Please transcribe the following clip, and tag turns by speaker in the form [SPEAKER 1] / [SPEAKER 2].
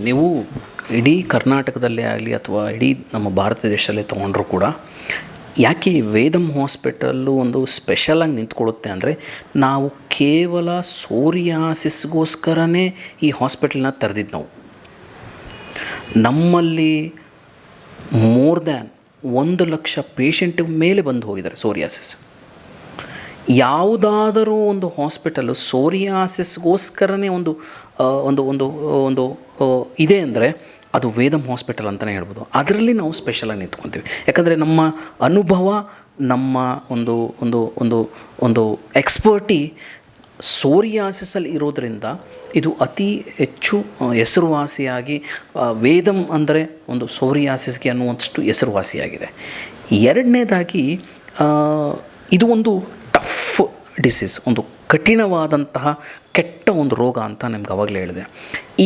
[SPEAKER 1] ನೀವು ಇಡೀ ಕರ್ನಾಟಕದಲ್ಲೇ ಆಗಲಿ ಅಥವಾ ಇಡೀ ನಮ್ಮ ಭಾರತ ದೇಶದಲ್ಲೇ ತೊಗೊಂಡ್ರೂ ಕೂಡ ಯಾಕೆ ಈ ವೇದಂ ಹಾಸ್ಪಿಟಲ್ಲು ಒಂದು ಸ್ಪೆಷಲಾಗಿ ನಿಂತ್ಕೊಳ್ಳುತ್ತೆ ಅಂದರೆ, ನಾವು ಕೇವಲ ಸೋರಿಯಾಸಿಸ್ಗೋಸ್ಕರನೇ ಈ ಹಾಸ್ಪಿಟಲ್ನ ತೆರೆದಿದ್ದು. ನಮ್ಮಲ್ಲಿ ಮೋರ್ ದ್ಯಾನ್ 1,00,000 ಪೇಷಂಟ್ ಮೇಲೆ ಬಂದು ಹೋಗಿದ್ದಾರೆ ಸೋರಿಯಾಸಿಸ್. ಯಾವುದಾದರೂ ಒಂದು ಹಾಸ್ಪಿಟಲು ಸೋರಿಯಾಸಿಸ್ಗೋಸ್ಕರನೇ ಒಂದು ಒಂದು ಒಂದು ಒಂದು ಇದೆ ಅಂದರೆ ಅದು ವೇದಂ ಹಾಸ್ಪಿಟಲ್ ಅಂತಲೇ ಹೇಳ್ಬೋದು. ಅದರಲ್ಲಿ ನಾವು ಸ್ಪೆಷಲಾಗಿ ನಿಂತ್ಕೊತೀವಿ. ಯಾಕಂದರೆ ನಮ್ಮ ಅನುಭವ, ನಮ್ಮ ಒಂದು ಒಂದು ಒಂದು ಒಂದು ಎಕ್ಸ್ಪರ್ಟಿ ಸೋರಿಯಾಸಿಸಲ್ಲಿ ಇರೋದರಿಂದ ಇದು ಅತಿ ಹೆಚ್ಚು ಹೆಸರುವಾಸಿಯಾಗಿ, ವೇದಂ ಅಂದರೆ ಒಂದು ಸೋರಿಯಾಸಿಸ್ಗೆ ಅನ್ನುವಷ್ಟು ಹೆಸರುವಾಸಿಯಾಗಿದೆ. ಎರಡನೇದಾಗಿ ಇದು ಒಂದು ಟಫ್ ಡಿಸೀಸ್, ಒಂದು ಕಠಿಣವಾದಂತಹ ಕೆಟ್ಟ ಒಂದು ರೋಗ ಅಂತ ನಿಮ್ಗೆ ಆವಾಗಲೇ ಹೇಳಿದೆ. ಈ